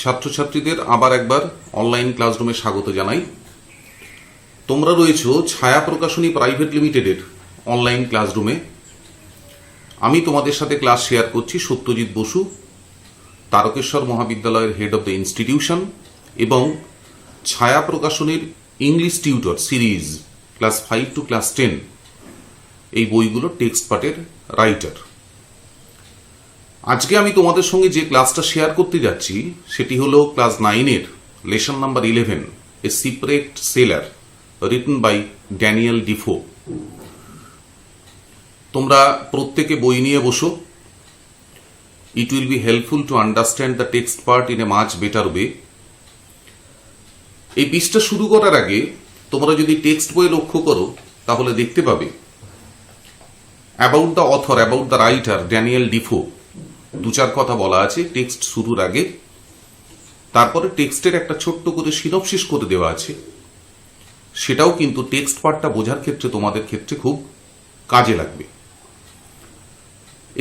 ছাত্রছাত্রীদের আবার একবার অনলাইন ক্লাসরুমে স্বাগত জানাই। তোমরা রয়েছো ছায়া প্রকাশনী প্রাইভেট লিমিটেডের অনলাইন ক্লাসরুমে। আমি তোমাদের সাথে ক্লাস শেয়ার করছি সত্যজিৎ বসু, তারকেশ্বর মহাবিদ্যালয়ের হেড অব দ্য ইনস্টিটিউশন এবং ছায়া প্রকাশনীর English tutor series class 5 to class 10 এই বইগুলো টেক্সট পার্টের রাইটার। আজকে আমি তোমাদের সঙ্গে যে ক্লাসটা শেয়ার করতে যাচ্ছি সেটি হলো ক্লাস 9-এর lesson number 11, a shipwrecked sailor, written by Daniel Defoe. তোমরা প্রত্যেকে বই নিয়ে বসো। It will be helpful to understand the text part in a much better way. এই পৃষ্ঠা শুরু করার আগে তোমরা যদি টেক্সট বই লক্ষ্য করো তাহলে দেখতে পাবে about the author, about the writer Daniel Defoe দু চার কথা বলা আছে টেক্সট শুরুর আগে। তারপরে টেক্সটের একটা ছোট্ট করে সিনপসিস করে দেওয়া আছে, সেটাও কিন্তু টেক্সট পার্টটা বোঝার ক্ষেত্রে তোমাদের ক্ষেত্রে খুব কাজে লাগবে।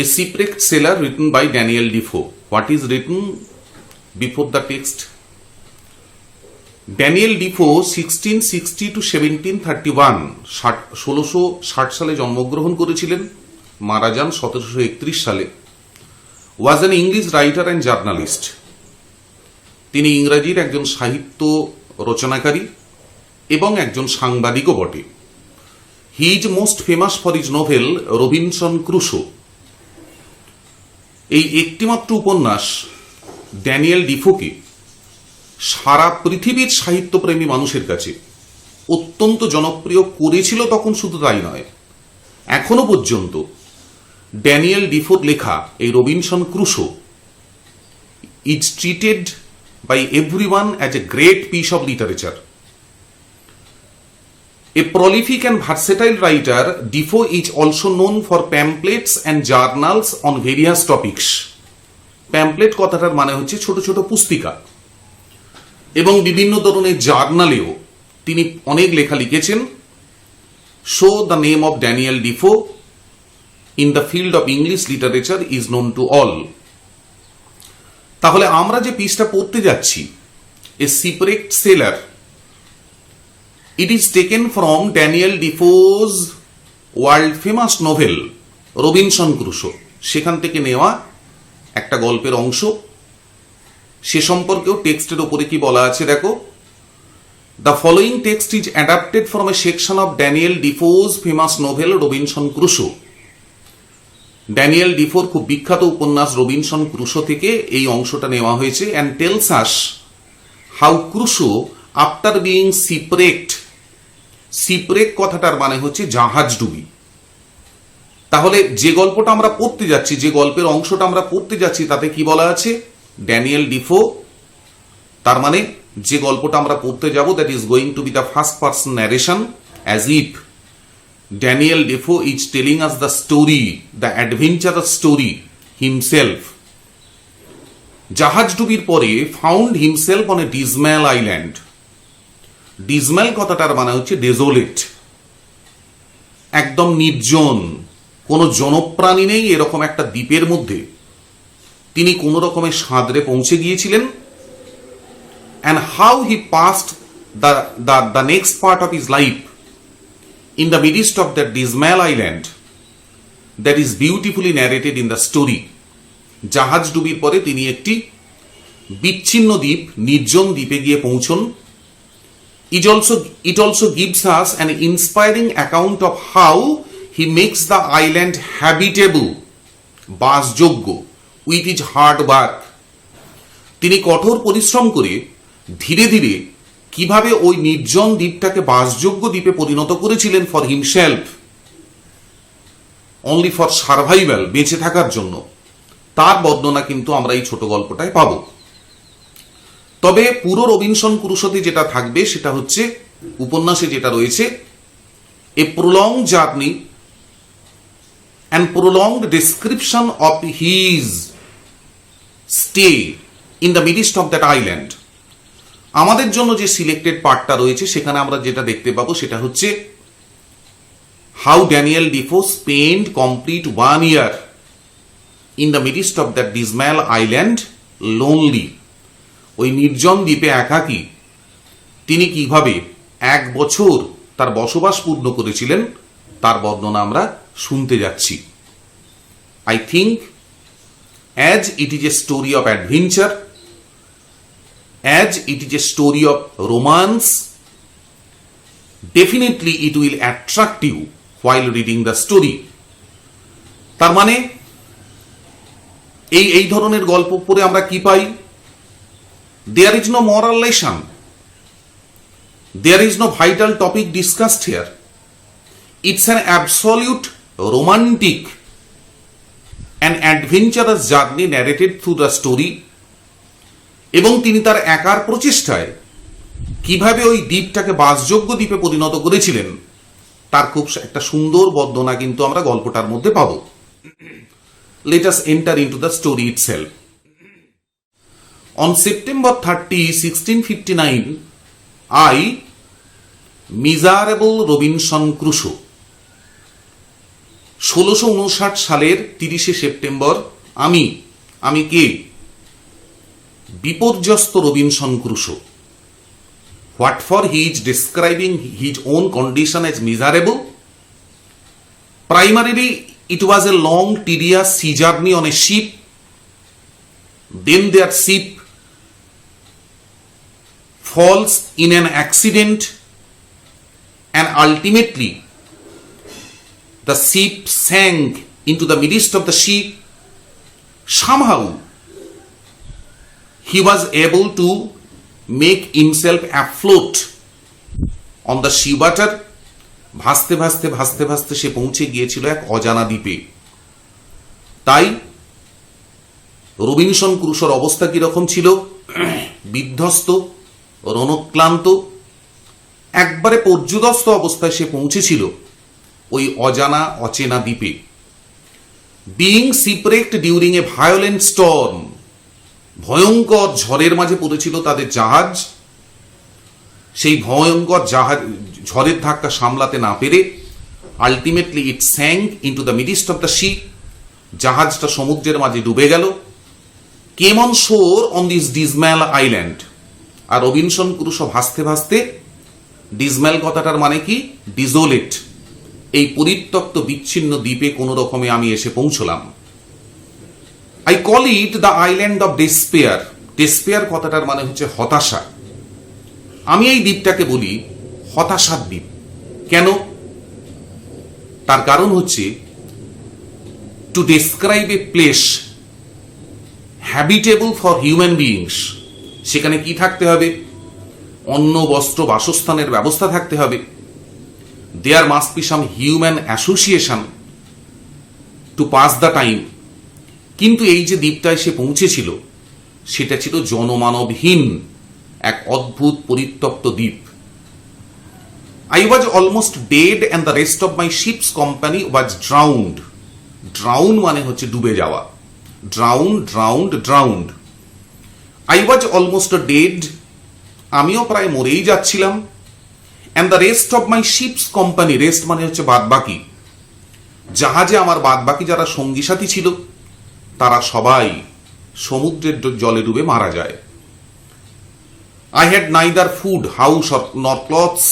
A shipwrecked sailor written by Daniel Defoe. What is written before the text? Daniel Defoe 1660 টু 1731 1660 সালে জন্মগ্রহণ করেছিলেন, মারা যান 1731 সালে। Was an English writer and journalist. তিনি ইংরাজির একজন সাহিত্য রচনাকারী এবং একজন সাংবাদিকও বটে। He is most famous for his novel Robinson Crusoe. এই একটিমাত্র উপন্যাস ড্যানিয়েল ডিফোকে সারা পৃথিবীর সাহিত্যপ্রেমী মানুষের কাছে অত্যন্ত জনপ্রিয় করেছিল। তখন শুধু তাই নয়, এখনো পর্যন্ত ড্যানিয়েল ডিফোর লেখা এই Robinson Crusoe is treated by everyone as a great piece of literature. A prolific and versatile writer, Defoe is also known for pamphlets and journals on various topics. Pamphlet কথাটার মানে হচ্ছে ছোট ছোট পুস্তিকা, এবং বিভিন্ন ধরনের জার্নালেও তিনি অনেক লেখা লিখেছেন। So the name of Daniel Defoe in the field of English literature is known to all. তাহলে আমরা যে পিসটা পড়তে যাচ্ছি, a shipwrecked sailor, it is taken from Daniel Defoe's world famous novel Robinson Crusoe. সেখান থেকে নেওয়া একটা গল্পের অংশ। সে সম্পর্কেও টেক্সটের উপরে কি বলা আছে দেখো। The following text is adapted from a section of Daniel Defoe's famous novel Robinson Crusoe. Daniel ডিফোর খুব বিখ্যাত উপন্যাস রবিনসন ক্রুসো থেকে এই অংশটা নেওয়া হয়েছে। And tells us how Crusoe after being shipwrecked, shipwreck কথাটার মানে হচ্ছে জাহাজ ডুবি। তাহলে যে গল্পটা আমরা পড়তে যাচ্ছি, যে গল্পের অংশটা আমরা পড়তে যাচ্ছি, তাতে কি বলা আছে? ড্যানিয়েল ডিফো, তার মানে যে গল্পটা আমরা পড়তে যাব, that is going to be the first person narration, as if Daniel Defoe is telling us the story, the adventurous story himself. জাহাজ ডুবির পরে found himself on a dismal island. Dismal কথাটার মানে হচ্ছে ডেজোলেট, একদম নির্জন, কোনো জনপ্রাণী নেই এরকম একটা দ্বীপের মধ্যে তিনি কোন রকমের সাঁতরে পৌঁছে গিয়েছিলেন। And how he passed the next part of his life in the midst of the dismal island, that is beautifully narrated in the story. জাহাজ ডুবির পরে তিনি একটি বিচ্ছিন্ন দ্বীপ, নির্জন দ্বীপে গিয়ে পৌঁছন। It also gives us an inspiring account of how he makes the island habitable, বাসযোগ্য, with his hard work. তিনি কঠোর পরিশ্রম করে ধীরে ধীরে কিভাবে ওই নির্জন দ্বীপটাকে বাসযোগ্য দ্বীপে পরিণত করেছিলেন, for himself, only for survival, বেঁচে থাকার জন্য, তার বর্ণনা কিন্তু আমরা এই ছোট গল্পটায় পাবো। তবে পুরো রবিনসন ক্রুসোতে যেটা থাকবে সেটা হচ্ছে, উপন্যাসে যেটা রয়েছে, a prolong journey and prolonged description of his stay in the midst of that island. আমাদের জন্য যে সিলেক্টেড পার্টটা রয়েছে সেখানে আমরা যেটা দেখতে পাবো সেটা হচ্ছে how Daniel Defoe spend complete 1 year in the midst of that dismal island, lonely, ওই নির্জন দ্বীপে একাকী তিনি কিভাবে 1 বছর তার বসবাস পূর্ণ করেছিলেন তার বর্ণনা আমরা শুনতে যাচ্ছি। I think as it is a story of adventure, as it is a story of romance, definitely it will attract you while reading the story. তার মানে এই ধরনের গল্প পড়ে আমরা কি পাই? There is no moral lesson. There is no vital topic discussed here. It's an absolute romantic and adventurous journey narrated through the story. এবং তিনি তার একার প্রচেষ্টায় কিভাবে ওই দ্বীপটাকে বাসযোগ্য দ্বীপে পরিণত করেছিলেন তার খুব একটা সুন্দর বর্ণনা কিন্তু আমরা গল্পটার মধ্যে পাব। Let us enter into the story itself. On September 30, 1659, I, miserable Robinson Crusoe, 1659 সালের 30শে সেপ্টেম্বর আমি কে? বিপর্যস্ত Robinson Crusoe. What for he is describing his own condition as miserable? Primarily, it was a long, tedious sea journey on a ship. Then their ship falls in an accident, and ultimately the ship sank into the midst of the sea. Somehow he was able to make himself afloat on the sea water. ভাসতে ভাসতে ভাসতে ভাসতে সে পৌঁছে গিয়েছিল এক অজানা দ্বীপে। তাই রবিনসন ক্রুশোর অবস্থা কিরকম ছিল? বিধ্বস্ত, রণক্লান্ত, একবারে পর্যুদস্ত অবস্থায় সে পৌঁছেছিল ওই অজানা অচেনা দ্বীপে। Being shipwrecked during a violent storm, ভয়ঙ্কর ঝড়ের মাঝে পড়েছিল তাদের জাহাজ। সেই ভয়ঙ্কর ঝড়ের ধাক্কা সামলাতে না পেরে ultimately it sank into the midst of the sea, জাহাজটা সমুদ্রের মাঝে ডুবে গেল। Came on shore on this dismal island. আর রবিনসন ক্রুশো ভাসতে ভাসতে, ডিজম্যাল কথাটার মানে কি? ডিজোলেট, এই পরিত্যক্ত বিচ্ছিন্ন দ্বীপে কোন রকমে আমি এসে পৌঁছলাম। I call it the island of despair. Despair কথাটার মানে হচ্ছে হতাশা। আমি এই দ্বীপটাকে বলি হতাশার দ্বীপ। কেন? তার কারণ হচ্ছে to describe a place habitable for human beings. সেখানে কি থাকতে হবে? অন্ন, বস্ত্র, বাসস্থানের ব্যবস্থা থাকতে হবে। There must be some human association to pass the time. কিন্তু এই যে দ্বীপটায় সে পৌঁছেছিল সেটা ছিল জনমানবহীন এক অদ্ভুত পরিত্যক্ত দ্বীপ। I was almost dead and the rest of my ship's company was drowned. Drown মানে হচ্ছে ডুবে যাওয়া। Drowned. I was almost dead. আমিও প্রায় মরেই যাচ্ছিলাম। And the rest of my ship's company, rest মানে হচ্ছে বাদবাকি। জাহাজে আমার বাদবাকি যারা সঙ্গী সাথী ছিল তারা সবাই সমুদ্রের জলে ডুবে মারা যায়। I had neither food, house nor clothes.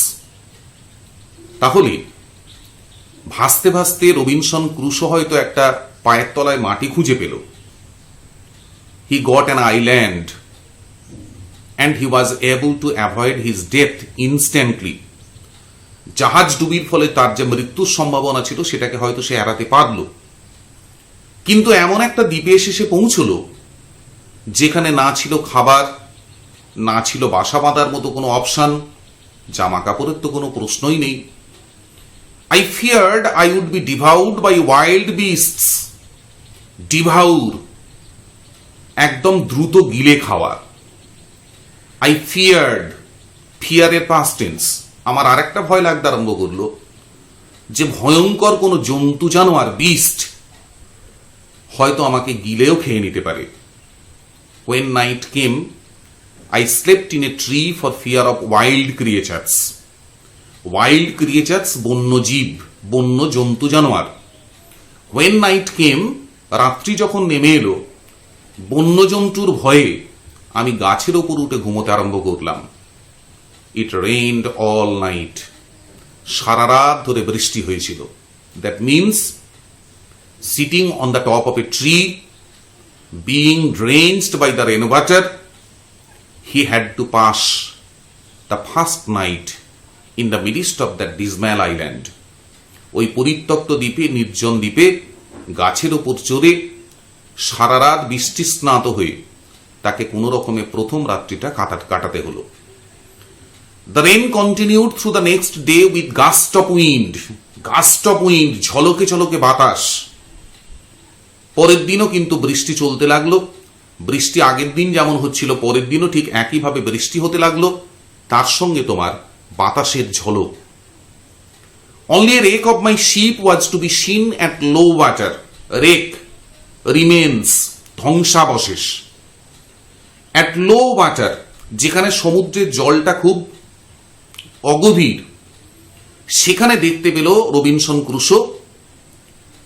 তাহলে ভাসতে ভাসতে রবিনসন ক্রুশো হয়তো একটা পায়ের তলায় মাটি খুঁজে পেল। He got an island and he was able to avoid his death instantly. জাহাজ ডুবির ফলে তার যে মৃত্যুর সম্ভাবনা ছিল সেটাকে হয়তো সে এড়াতে পারল। কিন্তু এমন একটা দ্বীপে এসে সে পৌঁছলো যেখানে না ছিল খাবার, না ছিল বাসা বাঁধার মতো কোনো অপশন, জামা কাপড়ের তো কোনো প্রশ্নই নেই। I feared I would be devoured by wild beasts. Devour, একদম দ্রুত গিলে খাওয়া। I feared, ফিয়ারের পাস্ট টেন্স। আমার আরেকটা ভয় লাগতে আরম্ভ করলো যে ভয়ঙ্কর কোনো জন্তু জানোয়ার, বিস্ট, হয়তো আমাকে গিলেও খেয়ে নিতে পারে। When night came, I slept in a tree for fear of wild creatures. Wild creatures, বন্য জীব, বন্য জন্তু জানোয়ার। When night came, রাত্রি যখন নেমে এলো, বন্য জন্তুর ভয়ে আমি গাছের ওপর উঠে ঘুমোতে আরম্ভ করলাম। ইট রেইনড অল নাইট, সারা রাত ধরে বৃষ্টি হয়েছিল। That means sitting on the top of a tree, being drenched by the rain water, he had to pass the first night in the midst of that dismal island. ওই পরিত্যক্ত দ্বীপে, নির্জন দ্বীপে গাছের ওপর চড়ে সারা রাত বৃষ্টি স্নাত হয়ে তাকে কোনো রকমে প্রথম রাত্রিটা কাটাতে হলো। The rain continued through the next day with gust of wind, ঝলকে ঝলকে বাতাস। পরের দিনও কিন্তু বৃষ্টি চলতে লাগলো। বৃষ্টি আগের দিন যেমন হচ্ছিল, পরের দিনও ঠিক একইভাবে বৃষ্টি হতে লাগলো, তার সঙ্গে তোমার বাতাসের ঝলক। Only a wreck of my ship was to be seen at low water. Wreck, remains, ধ্বংসাবশেষ। At low water, যেখানে সমুদ্রের জলটা খুব অগভীর, সেখানে দেখতে পেল Robinson Crusoe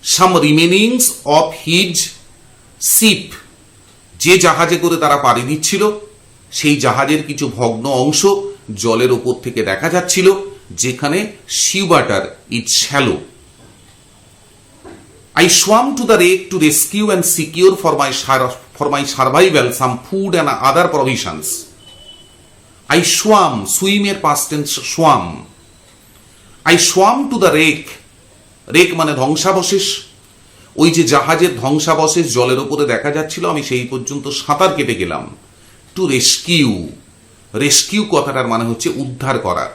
some remainings of his ship. যে জাহাজে করে তারা পাড়ি দিচ্ছিল, সেই জাহাজের কিছু ভগ্ন অংশ জলের ওপর থেকে দেখা যাচ্ছিল, যেখানে sea water is shallow. I swam to the wreck to rescue and secure for my survival some food and other provisions. I swam, swim এর past tense swam. I swam to the wreck. wreck মানে ধ্বংসাবশেষ। ওই যে জাহাজের ধ্বংসাবশেষ জলের উপরে দেখা যাচ্ছিল, আমি সেই পর্যন্ত সাঁতার কেটে গেলাম। টু রেস্কিউ, রেস্কিউ কথাটার মানে হচ্ছে উদ্ধার করা।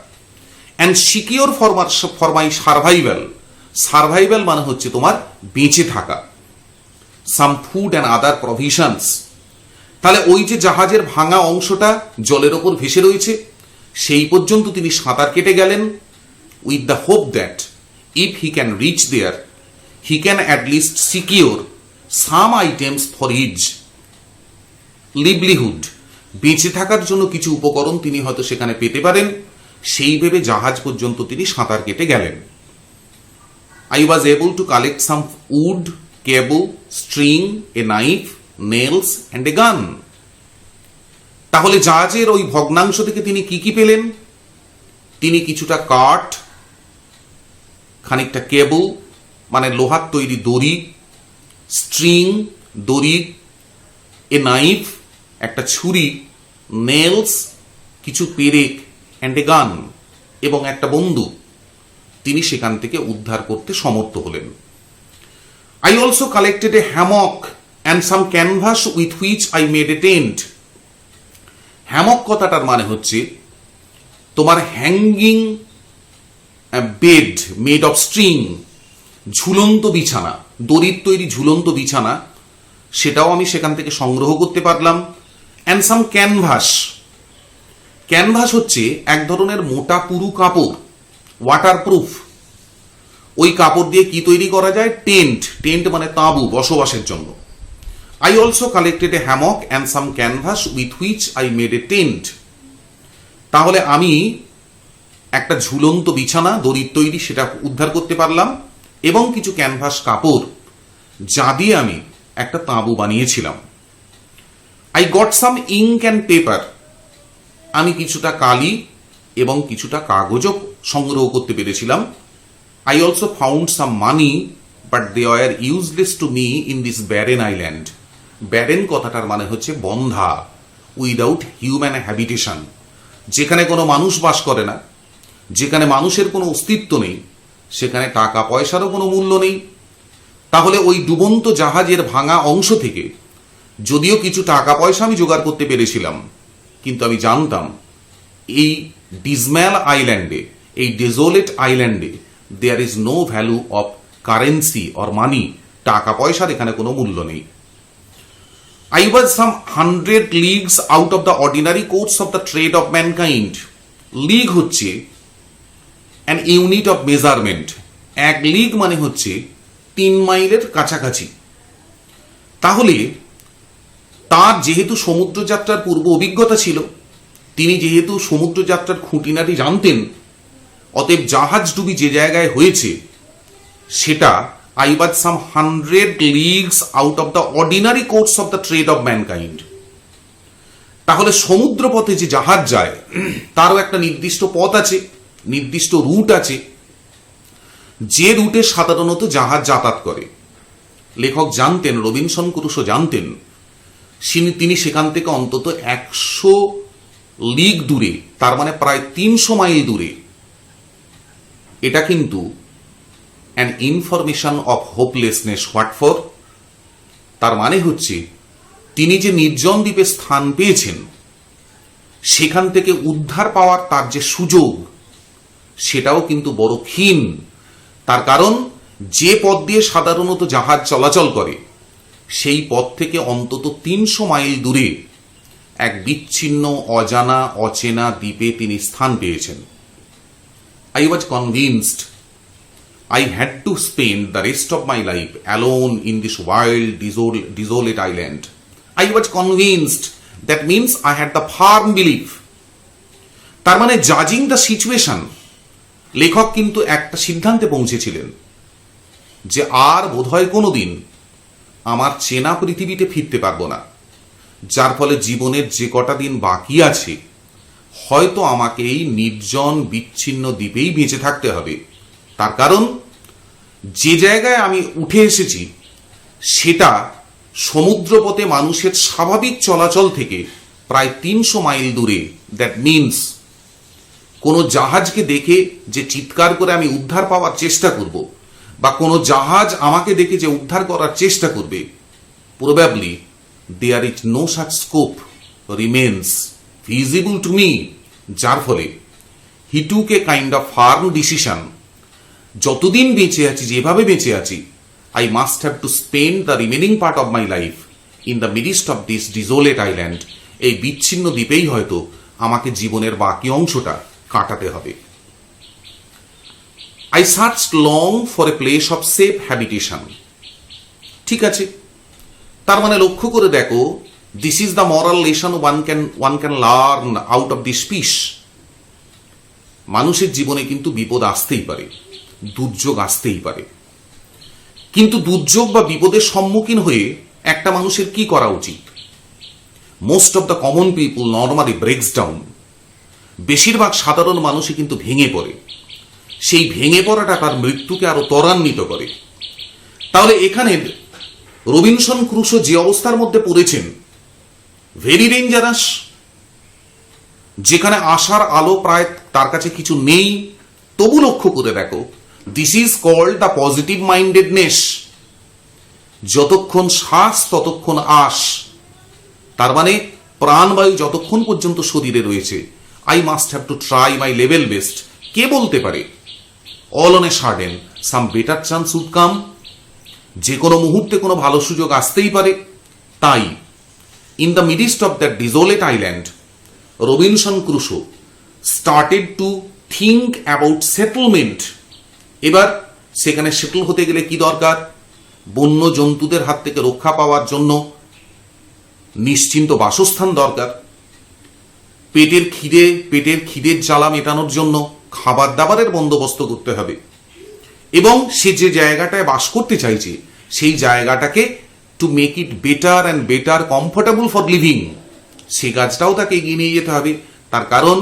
And secure for my survival, survival মানে হচ্ছে তোমার বেঁচে থাকা। Some food and other provisions, তাহলে ওই যে জাহাজের ভাঙা অংশটা জলের ওপর ভেসে রয়েছে, সেই পর্যন্ত তিনি সাঁতার কেটে গেলেন, with the hope that if he can reach there he can at least secure some items for his livelihood. বেঁচে থাকার জন্য কিছু উপকরণ তিনি হয়তো সেখানে পেতে পারেন, সেই ভেবে জাহাজ পর্যন্ত তিনি সাঁতার কেটে গেলেন। I was able to collect some wood, cable, string, a knife, nails and a gun. তাহলে জাহাজের ওই ভগ্নাংশ থেকে তিনি কি কি পেলেন? তিনি কিছুটা কাঠ, খানিকটা কেবল মানে লোহার তৈরি দড়ি, স্ট্রিং দড়ি, এ নাইফ একটা ছুরি, নেলস কিছু পেরেক, অ্যান্ড এ গান এবং একটা বন্দুক তিনি সেখান থেকে উদ্ধার করতে সমর্থ হলেন। I also collected a hammock and some canvas with which I made a tent. Hammock কথাটার মানে হচ্ছে তোমার hanging bed made of string, ঝুলন্ত বিছানা, দড়ির তৈরি ঝুলন্ত বিছানা, সেটাও আমি সেখান থেকে সংগ্রহ করতে পারলাম। অ্যান্ড সাম ক্যানভাস, ক্যানভাস হচ্ছে এক ধরনের মোটা পুরু কাপড়, ওয়াটারপ্রুফ। ওই কাপড় দিয়ে কি তৈরি করা যায়? টেন্ট, টেন্ট মানে তাঁবু, বসবাসের জন্য। I also collected a hammock and some canvas with which I made a tent. তাহলে আমি একটা ঝুলন্ত বিছানা দড়ির তৈরি সেটা উদ্ধার করতে পারলাম, এবং কিছু ক্যানভাস কাপড় যা দিয়ে আমি একটা তাঁবু বানিয়েছিলাম। I got some ink and paper. আমি কিছুটা কালি এবং কিছুটা কাগজও সংগ্রহ করতে পেরেছিলাম। I also found some money, but they were useless to me in this barren island. barren কথাটার মানে হচ্ছে বন্ধা, উইদাউট হিউম্যান হ্যাবিটেশন, যেখানে কোনো মানুষ বাস করে না, যেখানে মানুষের কোনো অস্তিত্ব নেই, সেখানে টাকা পয়সারও কোনো মূল্য নেই। তাহলে ওই ডুবন্ত জাহাজের ভাঙা অংশ থেকে যদিও কিছু টাকা পয়সা আমি জোগাড় করতে পেরেছিলাম, কিন্তু আমি জানতাম এই ডিজম্যাল আইল্যান্ডে, এই ডেজোলেট আইল্যান্ডে there is no value of currency or money, টাকা পয়সার এখানে কোনো মূল্য নেই। I was some 100 leagues out of the ordinary course of the trade of mankind. League হচ্ছে an unit of measurement. এক লিগ মানে হচ্ছে 3 মাইলের কাছাকাছি। তাহলে তার যেহেতু সমুদ্রযাত্রার পূর্ব অভিজ্ঞতা ছিল, তিনি যেহেতু সমুদ্রযাত্রার খুঁটিনাটি জানতেন, অতএব জাহাজ ডুবি যে জায়গায় হয়েছে সেটা I was some 100 leagues out of the ordinary course of the trade of mankind. তাহলে সমুদ্রপথে যে জাহাজ যায় তারও একটা নির্দিষ্ট পথ আছে, নির্দিষ্ট রুট আছে, যে রুটে সাধারণত জাহাজ যাতায়াত করে। লেখক জানতেন, রবিনসন ক্রুসো জানতেন, তিনি সেখান থেকে অন্তত 100 লিগ দূরে, তার মানে প্রায় 300 মাইল দূরে। এটা কিন্তু an information of hopelessness. What for? তার মানে হচ্ছে তিনি যে নির্জন দ্বীপে স্থান পেয়েছেন, সেখান থেকে উদ্ধার পাওয়ার তার যে সুযোগ, সেটাও কিন্তু বড় ক্ষীণ। তার কারণ যে পথ দিয়ে সাধারণত জাহাজ চলাচল করে, সেই পথ থেকে অন্তত 300 মাইল দূরে এক বিচ্ছিন্ন, অজানা, অচেনা দ্বীপে তিনি স্থান পেয়েছেন। I was convinced I had to spend the rest of my life alone in this wild, desolate island. I was convinced, that means I had the firm belief. তার মানে জাজিং দ্য সিচুয়েশন, লেখক কিন্তু একটা সিদ্ধান্তে পৌঁছেছিলেন যে আর বোধহয় কোনোদিন আমার চেনা পৃথিবীতে ফিরতে পারবো না, যার ফলে জীবনের যে কটা দিন বাকি আছে হয়তো আমাকে এই নির্জন বিচ্ছিন্ন দ্বীপেই বেঁচে থাকতে হবে। তার কারণ যে জায়গায় আমি উঠে এসেছি সেটা সমুদ্রপথে মানুষের স্বাভাবিক চলাচল থেকে প্রায় 300 মাইল দূরে। দ্যাট মিনস কোনো জাহাজকে দেখে যে চিৎকার করে আমি উদ্ধার পাওয়ার চেষ্টা করব, বা কোনো জাহাজ আমাকে দেখে যে উদ্ধার করার চেষ্টা করবে, probably there is no such scope remains visible to me. যার ফলে he took a kind of firm decision, যতদিন বেঁচে আছি, যেভাবে বেঁচে আছি, I must have to spend the remaining part of my life in the midst of this desolate island. এই বিচ্ছিন্ন দ্বীপেই হয়তো আমাকে জীবনের বাকি অংশটা কাটাতে হবে। I searched long for a place of safe habitation. ঠিক আছে, তার মানে লক্ষ্য করে দেখো, this is the moral lesson one can learn out of this piece. মানুষের জীবনে কিন্তু বিপদ আসতেই পারে, দুর্যোগ আসতেই পারে, কিন্তু দুর্যোগ বা বিপদের সম্মুখীন হয়ে একটা মানুষের কি করা উচিত? Most of the common people normally ব্রেকস down. বেশিরভাগ সাধারণ মানুষই কিন্তু ভেঙে পড়ে। সেই ভেঙে পড়াটা তার মৃত্যুকে আরো ত্বরান্বিত করে। তাহলে এখানে রবিনসন ক্রুসো যে অবস্থার মধ্যে পড়েছেন, ভেরি ডেঞ্জারাস, যেখানে আশার আলো প্রায় তার কাছে কিছু নেই। তবু লক্ষ্য করে দেখো, this is called the positive mindedness. যতক্ষণ শ্বাস ততক্ষণ আশ। তার মানে প্রাণবায়ু যতক্ষণ পর্যন্ত শরীরে রয়েছে, I must have to try my level best. কে বলতে পারে all on a sudden some better chance would come? যে কোনো মুহূর্তে কোনো ভালো সুযোগ আসতেই পারে। তাই in the midst of that desolate island, Robinson Crusoe started to think about settlement. এবার সেখানে সেটেল হতে গেলে কি দরকার? বন্য জন্তুদের হাত থেকে রক্ষা পাওয়ার জন্য নিশ্চিন্ত বাসস্থান দরকার। পেটের খিদের জ্বালা মেটানোর জন্য খাবার দাবারের বন্দোবস্ত করতে হবে, এবং সে যে জায়গাটায় বাস করতে চাইছে সেই জায়গাটাকে to make it better and better comfortable for living, সে কাজটাও তাকে এগিয়ে নিয়ে যেতে হবে। তার কারণ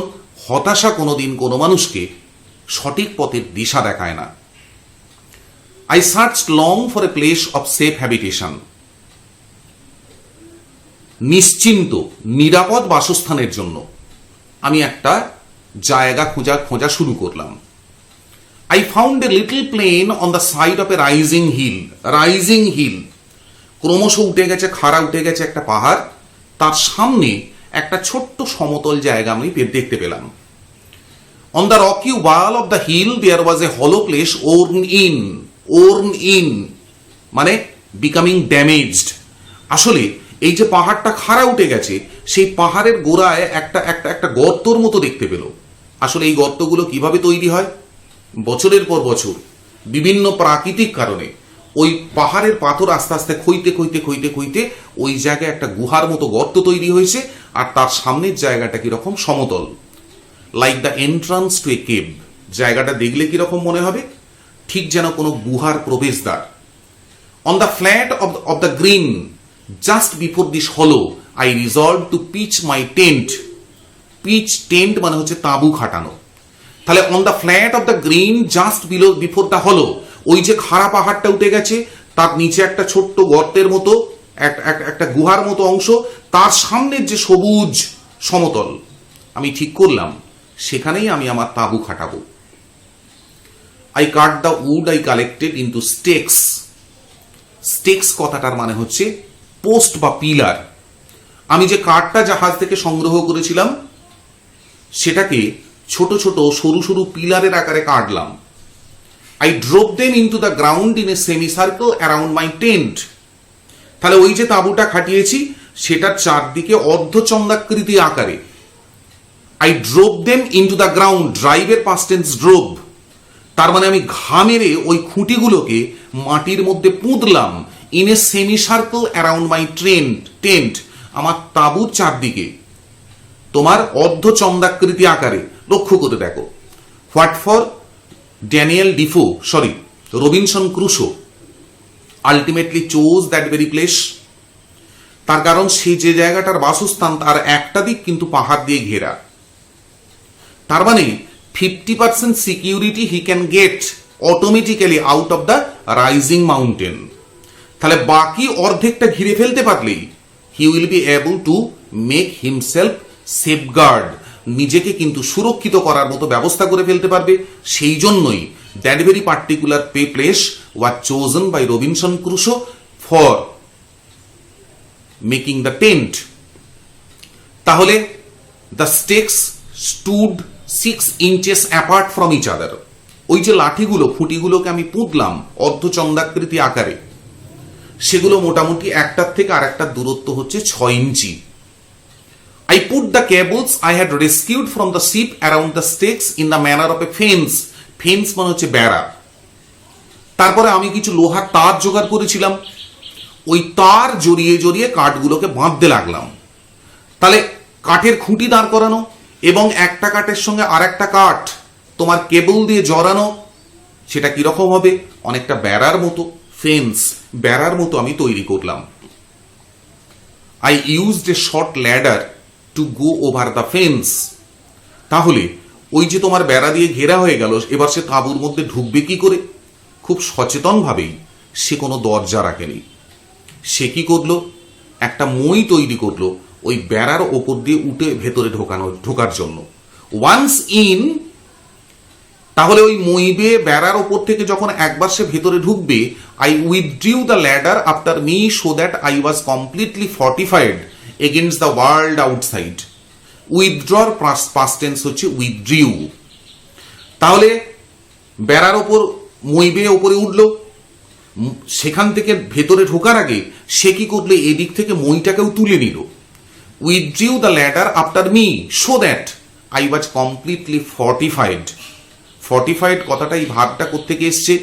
হতাশা কোনোদিন কোনো মানুষকে সঠিক পথের দিশা দেখায় না। I searched long for a place of safe habitation. নিশ্চিন্ত নিরাপদ বাসস্থানের জন্য আমি একটা জায়গা খোঁজা শুরু করলাম। I found a little plain on the side of a rising hill. ক্রমশ উঠে গেছে, খাড়া উঠে গেছে একটা পাহাড়, তার সামনে একটা ছোট্ট সমতল জায়গা আমি দেখতে পেলাম। On the rocky wall of the hill there was a hollow place worn in মানে বিকামিং ড্যামেজড। আসলে এই যে পাহাড়টা খাড়া উঠে গেছে, সেই পাহাড়ের গোড়ায় একটা গর্তর মতো দেখতে পেল। আসলে এই গর্তগুলো কিভাবে তৈরি হয়? বছরের পর বছর বিভিন্ন প্রাকৃতিক কারণে ওই পাহাড়ের পাথর আস্তে আস্তে ক্ষইতে ওই জায়গায় একটা গুহার মতো গর্ত তৈরি হয়েছে, আর তার সামনের জায়গাটা কিরকম সমতল, like the entrance to a cave. জায়গাটা দেখলে কিরকম মনে হবে? ঠিক যেন কোনো গুহার প্রবেশদ্বার। On the flat of the green just before this hollow I resolved to pitch my tent. Pitch tent মানে হচ্ছে তাঁবু খাটানো। তাহলে on the flat of the green just before the hollow, ওই যে খাড়া পাহাড়টা উঠে গেছে তার নিচে একটা ছোট্ট গর্তের মতো একটা গুহার মতো অংশ, তার সামনের যে সবুজ সমতল, আমি ঠিক করলাম সেখানেই আমি আমার তাঁবু খাটাবো। I cut the wood I collected into stakes. Stakes কথাটার মানে হচ্ছে পোস্ট বা পিলার। আমি যে কাঠটা জাহাজ থেকে সংগ্রহ করেছিলাম সেটাকে ছোট ছোট সরু সরু পিলারের আকারে কাটলাম। I drop them into the ground in a semi circle around my tent. তাহলে ওই যে তাঁবুটা খাটিয়েছি সেটার চারদিকে অর্ধচন্দ্রাকৃতি আকারে I drop them into the ground, ড্রাইভের পাস্ট টেন্স ড্রোভ, তার মানে আমি ঘা মেরে ওই খুঁটিগুলোকে মাটির মধ্যে পুঁতলাম। In a semi circle around my tent, আমার তাঁবুর চারদিকে তোমার অর্ধচন্দ্রাকৃতি আকারে। লক্ষ্য করে দেখো, what for Robinson Crusoe ultimately chose that very place. তার কারণ সেই যে জায়গাটার বাসস্থান তার একটা দিক কিন্তু পাহাড় দিয়ে ঘেরা। তার মানে 50% security he can get automatically out of the rising mountain. তাহলে বাকি অর্ধেকটা ঘিরে ফেলতে পারলেই he will be able to make himself safeguard, নিজেকে কিন্তু সুরক্ষিত করার মতো ব্যবস্থা করে ফেলতে পারবে। সেই জন্যই that very particular place was chosen by Robinson Crusoe for making the tent. তাহলে the stakes stood 6 inches apart from each other. ওই যে লাঠিগুলো খুঁটিগুলোকে আমি পুঁতলাম অর্ধচন্দ্রাকৃতি আকারে, সেগুলো মোটামুটি একটার থেকে আরেকটার দূরত্ব হচ্ছে 6 ইঞ্চি। I put the cables I had rescued from the ship around the stakes in the manner of a fence. Fence মানে হচ্ছে বেড়া। তারপরে আমি কিছু লোহার তার জোগাড় করেছিলাম, ওই তার জড়িয়ে জড়িয়ে কাঠগুলোকে বাঁধতে লাগলাম। তাহলে কাঠের খুঁটি দাঁড় করানো এবং একটা কাঠের সঙ্গে আর একটা কাঠ তোমার কেবল দিয়ে জড়ানো, সেটা কিরকম হবে? অনেকটা বেড়ার মতো, ফেন্স বেড়ার মতো আমি তৈরি করলাম। I used a short ladder to go over the fence. তাহলে ওই যে তোমার বেড়া দিয়ে ঘেরা হয়ে গেল, এবার সে তাঁবুর মধ্যে ঢুকবে কি করে? খুব সচেতনভাবেই সে কোনো দরজা রাখেনি। সে কি করলো? একটা মই তৈরি করলো ওই বেড়ার ওপর দিয়ে উঠে ভেতরে ঢোকার জন্য। ওয়ান্স ইন, তাহলে ওই মই বেয়ে বেড়ার ওপর থেকে যখন একবার সে ভেতরে ঢুকবে, I withdrew the ladder after me so that I was completely fortified against the world outside. উইথড্রর পাস্ট টেন্স হচ্ছে উইথড্রিউ। তাহলে বেড়ার ওপর মই বেয়ে ওপরে উঠলো, সেখান থেকে ভেতরে ঢোকার আগে সে কি করলে? এদিক থেকে মইটাকেও তুলে নিল। উইথড্রিউ the ladder after me so that I was completely fortified. Fortified কথাটা এই ভার্বটা কোত্থেকে এসছে?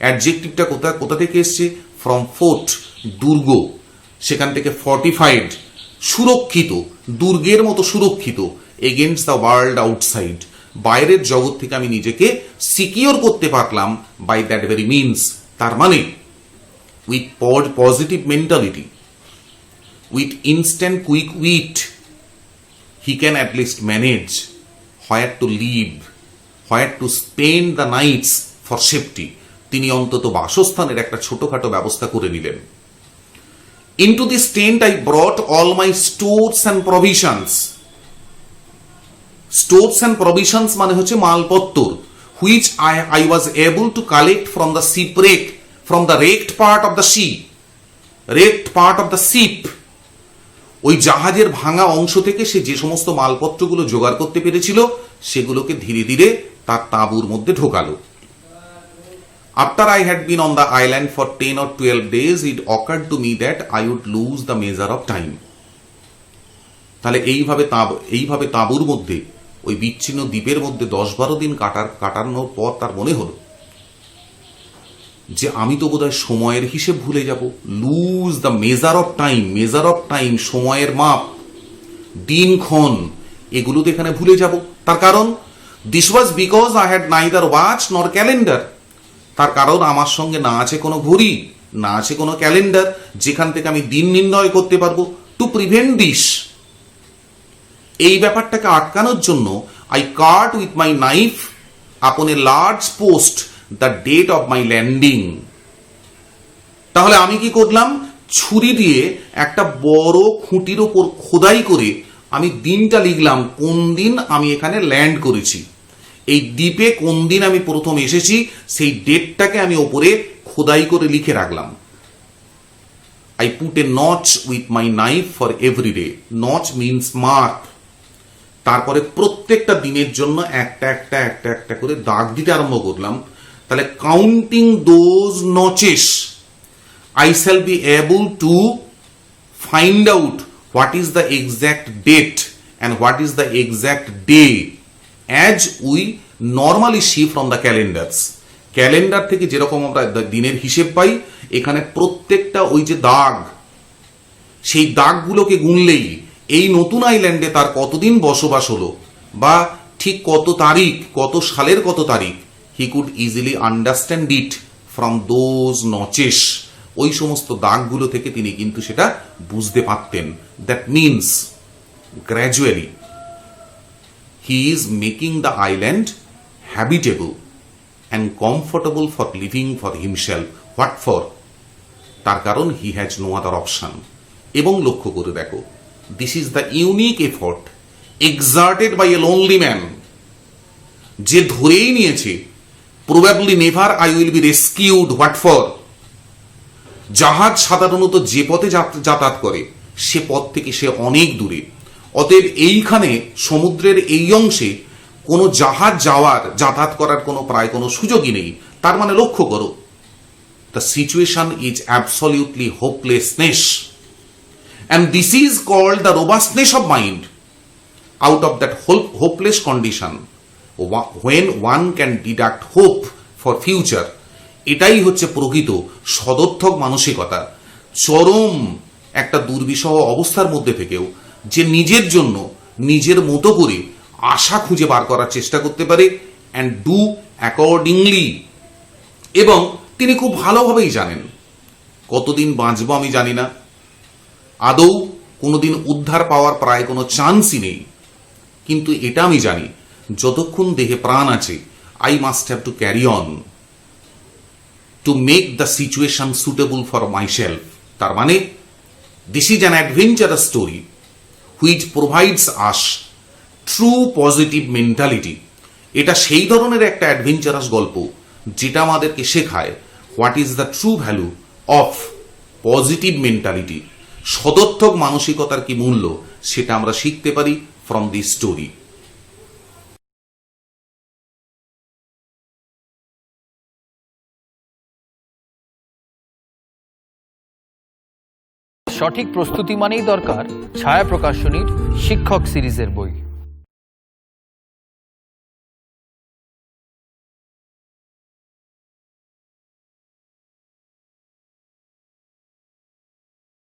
অ্যাডজেক্টিভটা কোথা থেকে এসছে? ফ্রম ফোর্ট, দুর্গ। সেখান থেকে ফর্টিফাইড, সুরক্ষিত, দুর্গের মতো সুরক্ষিত। এগেইনস্ট দ্য ওয়ার্ল্ড আউটসাইড, বাইরের জগৎ থেকে আমি নিজেকে সিকিওর করতে পারলাম বাই দ্যাট ভেরি মিনস। তার মানে with positive mentality, with instant quick wit, he can at least manage where to live, where to spend the nights for safety. তিনি অন্তত বাসস্থানের একটা ছোটখাটো ব্যবস্থা করে নিলেন। Into this tent I brought all my stores and provisions. Stores and provisions মানে হচ্ছে মালপত্তর, which I was able to collect from the shipwreck, from the wrecked part of the sea, wrecked part of the ship. ওই জাহাজের ভাঙা অংশ থেকে সে যে সমস্ত মালপত্রগুলো জোগাড় করতে পেরেছিল সেগুলোকে ধীরে ধীরে তার তাঁবুর মধ্যে ঢোকালো। After I had been on the island for 10 or 12 days, it occurred to me that I would lose the measure of time. তাহলে এইভাবে তাঁবুর মধ্যে, ওই বিচ্ছিন্ন দ্বীপের মধ্যে 10-12 দিন কাটানোর পর তার মনে হলো যে আমি তো বোধহয় সময়ের হিসেব ভুলে যাব। Lose the measure of time, measure of time সময়ের মাপ, দিনক্ষণ, এগুলো তো এখানে ভুলে যাব। তার কারণ this was because I had neither watch নর ক্যালেন্ডার। তার কারণ আমার সঙ্গে না আছে কোনো ঘড়ি, না আছে কোনো ক্যালেন্ডার যেখান থেকে আমি দিন নির্ণয় করতে পারবো। টু প্রিভেন্ট দিস, এই ব্যাপারটাকে আটকানোর জন্য I cut with my knife upon a large post the date of my landing. তাহলে আমি কি করলাম, ছুরি দিয়ে একটা বড় খুঁটির ওপর খোদাই করে আমি দিনটা লিখলাম, কোন দিন আমি এখানে ল্যান্ড করেছি, এই দ্বীপে কোন দিন আমি প্রথম এসেছি সেই ডেটটাকে আমি ওপরে খোদাই করে লিখে রাখলাম। I put a notch with my knife for every day, notch means mark. তারপরে প্রত্যেকটা দিনের জন্য একটা একটা একটা একটা করে দাগ দিতে আরম্ভ করলাম। তাহলে counting those notches I shall be able to find out what is the exact date and what is the exact day as we normally see from the calendars. Calendar থেকে যেরকম আমরা দিনের হিসেব পাই, এখানে প্রত্যেকটা ওই যে দাগ, সেই দাগগুলোকে গুনলেই এই নতুন আইল্যান্ডে তার কতদিন বসবাস হলো বা ঠিক কত তারিখ, কত সালের কত তারিখ, he could easily understand it from those notches. ওই সমস্ত দাগগুলো থেকে তিনি কিন্তু সেটা বুঝতে পারতেন। That means gradually he is making the island habitable and comfortable for living for himself. What for? তার কারণ he has no other option. এবং লক্ষ্য করে দেখো, this is the unique effort exerted by a lonely man, যে ধরেই নিয়েছে probably never I will be rescued. What for? জাহাজ সাধারণত যে পথে যাতায়াত করে সে পথ থেকে সে অনেক দূরে, অতএব এইখানে সমুদ্রের এই অংশে কোনো জাহাজ যাতায়াত করার প্রায় কোনো সুযোগই নেই। তার মানে লক্ষ্য করো, the situation is absolutely hopelessness and this is called the robustness of mind. Out of that hopeless condition when one can deduct hope for future, এটাই হচ্ছে প্রকৃত সদর্থক মানসিকতা। চরম একটা দুর্বিষহ অবস্থার মধ্যে থেকেও যে নিজের জন্য নিজের মতো করে আশা খুঁজে বার করার চেষ্টা করতে পারে অ্যান্ড ডু অ্যাকর্ডিংলি। এবং তিনি খুব ভালোভাবেই জানেন কতদিন বাঁচবো আমি জানি না, আদৌ কোনোদিন উদ্ধার পাওয়ার প্রায় কোনো চান্সই নেই, কিন্তু এটা আমি জানি যতক্ষণ দেহে প্রাণ আছে I must have to carry on to make the situation suitable for myself. তার মানে this is an adventurous story which provides us true positive mentality. এটা সেই ধরনের একটা অ্যাডভেঞ্চারাস গল্প যেটা আমাদেরকে শেখায় what is the true value of positive mentality. সদর্থক মানসিকতার কি মূল্য সেটা আমরা শিখতে পারি ফ্রম দিস স্টোরি। সঠিক প্রস্তুতি মানেই দরকার ছায়া প্রকাশনীর শিক্ষক সিরিজের বই।